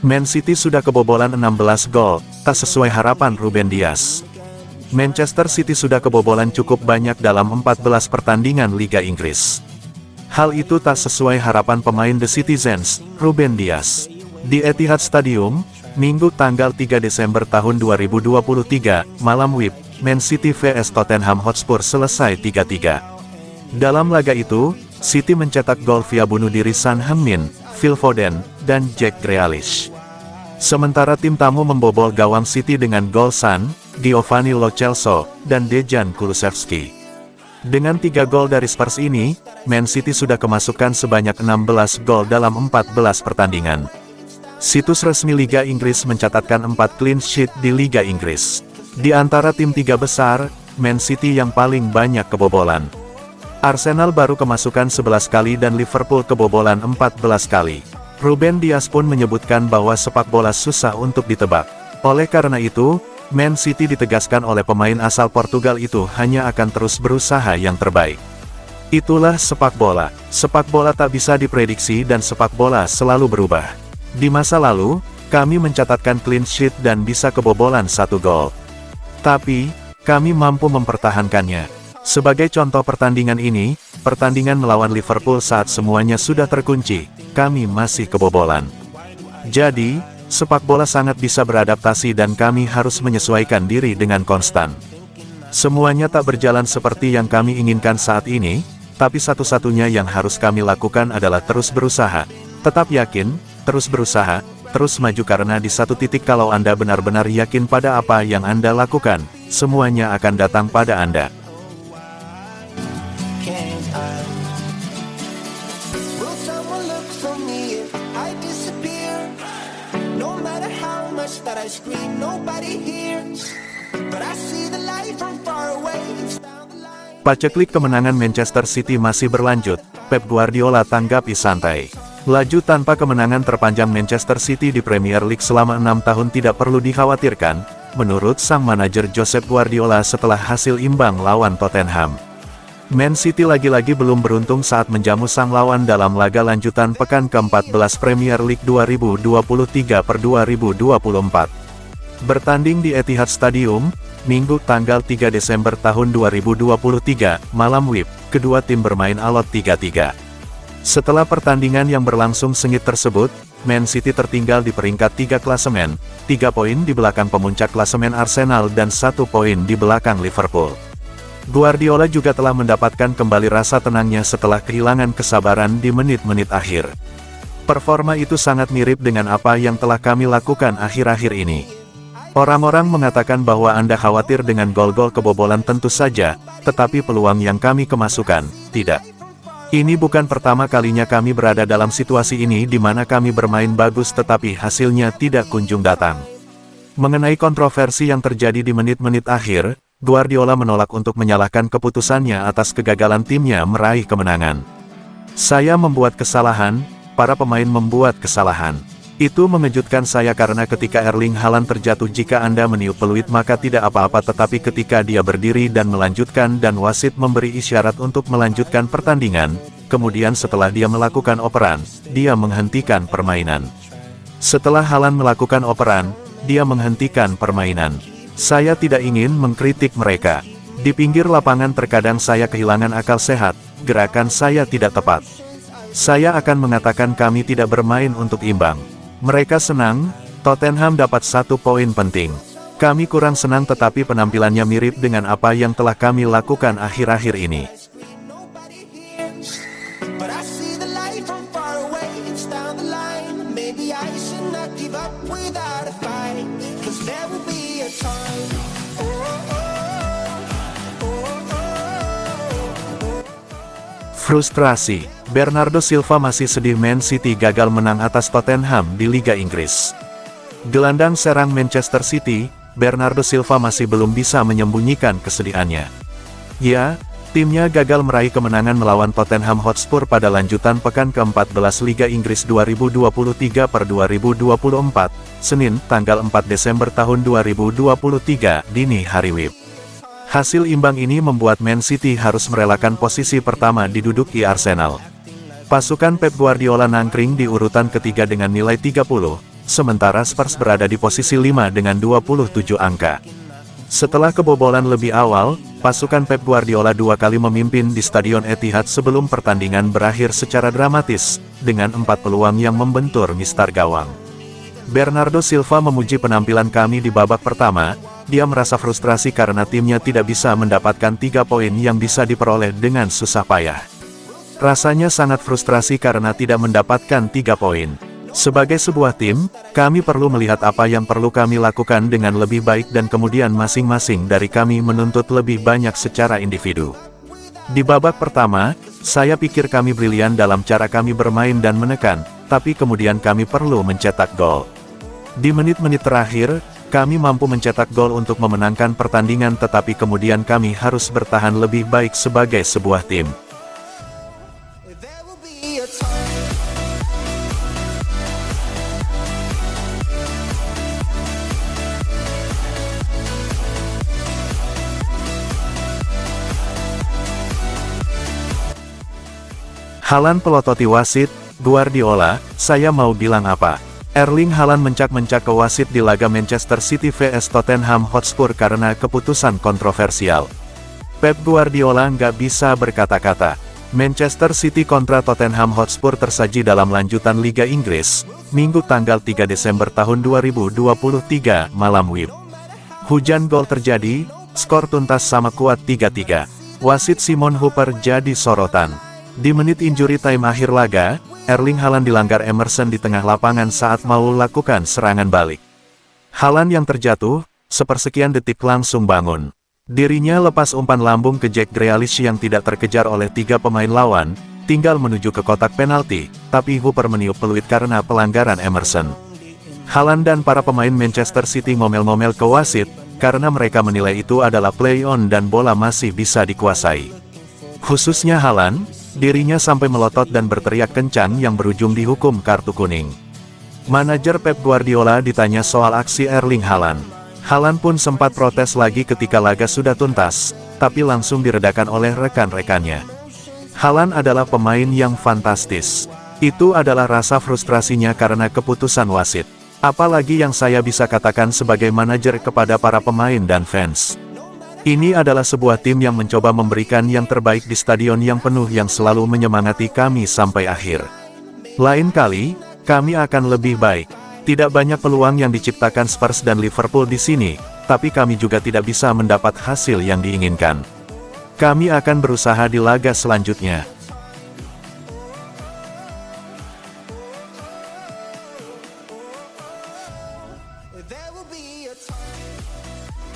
Man City sudah kebobolan 16 gol, tak sesuai harapan Ruben Dias. Manchester City sudah kebobolan cukup banyak dalam 14 pertandingan Liga Inggris. Hal itu tak sesuai harapan pemain The Citizens, Ruben Dias. Di Etihad Stadium, Minggu tanggal 3 Desember tahun 2023, malam WIB, Man City vs Tottenham Hotspur selesai 3-3. Dalam laga itu, City mencetak gol via bunuh diri Son Heung-min, Phil Foden, dan Jack Grealish. Sementara tim tamu membobol gawang City dengan gol Son, Giovanni Lo Celso, dan Dejan Kulusevski. Dengan 3 gol dari Spurs ini, Man City sudah kemasukan sebanyak 16 gol dalam 14 pertandingan. Situs resmi Liga Inggris mencatatkan 4 clean sheet di Liga Inggris. Di antara tim 3 besar, Man City yang paling banyak kebobolan. Arsenal baru kemasukan 11 kali dan Liverpool kebobolan 14 kali. Ruben Dias pun menyebutkan bahwa sepak bola susah untuk ditebak. Oleh karena itu, Man City ditegaskan oleh pemain asal Portugal itu hanya akan terus berusaha yang terbaik. Itulah sepak bola. Sepak bola tak bisa diprediksi dan sepak bola selalu berubah. Di masa lalu, kami mencatatkan clean sheet dan bisa kebobolan 1 gol. Tapi, kami mampu mempertahankannya. Sebagai contoh pertandingan ini, pertandingan melawan Liverpool saat semuanya sudah terkunci, kami masih kebobolan. Jadi, sepak bola sangat bisa beradaptasi dan kami harus menyesuaikan diri dengan konstan. Semuanya tak berjalan seperti yang kami inginkan saat ini, tapi satu-satunya yang harus kami lakukan adalah terus berusaha. Tetap yakin, terus berusaha, terus maju karena di satu titik kalau Anda benar-benar yakin pada apa yang Anda lakukan, semuanya akan datang pada Anda. Paceklik kemenangan Manchester City masih berlanjut, Pep Guardiola tanggapi santai. Laju tanpa kemenangan terpanjang Manchester City di Premier League selama 6 tahun tidak perlu dikhawatirkan, menurut sang manajer Josep Guardiola setelah hasil imbang lawan Tottenham. Man City lagi-lagi belum beruntung saat menjamu sang lawan dalam laga lanjutan pekan ke-14 Premier League 2023/2024. Bertanding di Etihad Stadium, Minggu tanggal 3 Desember tahun 2023, malam WIB, kedua tim bermain alot 3-3. Setelah pertandingan yang berlangsung sengit tersebut, Man City tertinggal di peringkat 3 klasemen, 3 poin di belakang pemuncak klasemen Arsenal dan 1 poin di belakang Liverpool. Guardiola juga telah mendapatkan kembali rasa tenangnya setelah kehilangan kesabaran di menit-menit akhir. Performa itu sangat mirip dengan apa yang telah kami lakukan akhir-akhir ini. Orang-orang mengatakan bahwa Anda khawatir dengan gol-gol kebobolan tentu saja, tetapi peluang yang kami kemasukan, tidak. Ini bukan pertama kalinya kami berada dalam situasi ini di mana kami bermain bagus tetapi hasilnya tidak kunjung datang. Mengenai kontroversi yang terjadi di menit-menit akhir, Guardiola menolak untuk menyalahkan keputusannya atas kegagalan timnya meraih kemenangan. Saya membuat kesalahan, para pemain membuat kesalahan. Itu mengejutkan saya karena ketika Erling Haaland terjatuh jika Anda meniup peluit maka tidak apa-apa tetapi ketika dia berdiri dan melanjutkan dan wasit memberi isyarat untuk melanjutkan pertandingan, kemudian setelah dia melakukan operan, dia menghentikan permainan. Setelah Haaland melakukan operan, dia menghentikan permainan. Saya tidak ingin mengkritik mereka. Di pinggir lapangan terkadang saya kehilangan akal sehat, gerakan saya tidak tepat. Saya akan mengatakan kami tidak bermain untuk imbang. Mereka senang, Tottenham dapat 1 poin penting. Kami kurang senang tetapi penampilannya mirip dengan apa yang telah kami lakukan akhir-akhir ini. Frustrasi, Bernardo Silva masih sedih Man City gagal menang atas Tottenham di Liga Inggris. Gelandang serang Manchester City, Bernardo Silva masih belum bisa menyembunyikan kesedihannya. Ya, timnya gagal meraih kemenangan melawan Tottenham Hotspur pada lanjutan pekan ke-14 Liga Inggris 2023/2024, Senin, tanggal 4 Desember tahun 2023, dini hari WIB. Hasil imbang ini membuat Man City harus merelakan posisi pertama diduduki Arsenal. Pasukan Pep Guardiola nangkring di urutan ketiga dengan nilai 30, sementara Spurs berada di posisi 5 dengan 27 angka. Setelah kebobolan lebih awal, pasukan Pep Guardiola dua kali memimpin di Stadion Etihad sebelum pertandingan berakhir secara dramatis, dengan 4 peluang yang membentur mistar gawang. Bernardo Silva memuji penampilan kami di babak pertama. Dia merasa frustrasi karena timnya tidak bisa mendapatkan 3 poin yang bisa diperoleh dengan susah payah. Rasanya sangat frustrasi karena tidak mendapatkan 3 poin. Sebagai sebuah tim, kami perlu melihat apa yang perlu kami lakukan dengan lebih baik dan kemudian masing-masing dari kami menuntut lebih banyak secara individu. Di babak pertama, saya pikir kami brilian dalam cara kami bermain dan menekan, tapi kemudian kami perlu mencetak gol. Di menit-menit terakhir, kami mampu mencetak gol untuk memenangkan pertandingan tetapi kemudian kami harus bertahan lebih baik sebagai sebuah tim. Haaland pelototi wasit, Guardiola, saya mau bilang apa? Erling Haaland mencak-mencak ke wasit di laga Manchester City vs Tottenham Hotspur karena keputusan kontroversial. Pep Guardiola nggak bisa berkata-kata. Manchester City kontra Tottenham Hotspur tersaji dalam lanjutan Liga Inggris, Minggu tanggal 3 Desember tahun 2023, malam WIB. Hujan gol terjadi, skor tuntas sama kuat 3-3. Wasit Simon Hooper jadi sorotan. Di menit injury time akhir laga, Erling Haaland dilanggar Emerson di tengah lapangan saat mau lakukan serangan balik. Haaland yang terjatuh, sepersekian detik langsung bangun. Dirinya lepas umpan lambung ke Jack Grealish yang tidak terkejar oleh 3 pemain lawan, tinggal menuju ke kotak penalti, tapi Hooper meniup peluit karena pelanggaran Emerson. Haaland dan para pemain Manchester City ngomel-ngomel ke wasit, karena mereka menilai itu adalah play on dan bola masih bisa dikuasai. Khususnya Haaland, dirinya sampai melotot dan berteriak kencang yang berujung dihukum kartu kuning. Manajer Pep Guardiola ditanya soal aksi Erling Haaland. Haaland pun sempat protes lagi ketika laga sudah tuntas, tapi langsung diredakan oleh rekan-rekannya. Haaland adalah pemain yang fantastis. Itu adalah rasa frustrasinya karena keputusan wasit. Apalagi yang saya bisa katakan sebagai manajer kepada para pemain dan fans. Ini adalah sebuah tim yang mencoba memberikan yang terbaik di stadion yang penuh yang selalu menyemangati kami sampai akhir. Lain kali, kami akan lebih baik. Tidak banyak peluang yang diciptakan Spurs dan Liverpool di sini, tapi kami juga tidak bisa mendapat hasil yang diinginkan. Kami akan berusaha di laga selanjutnya.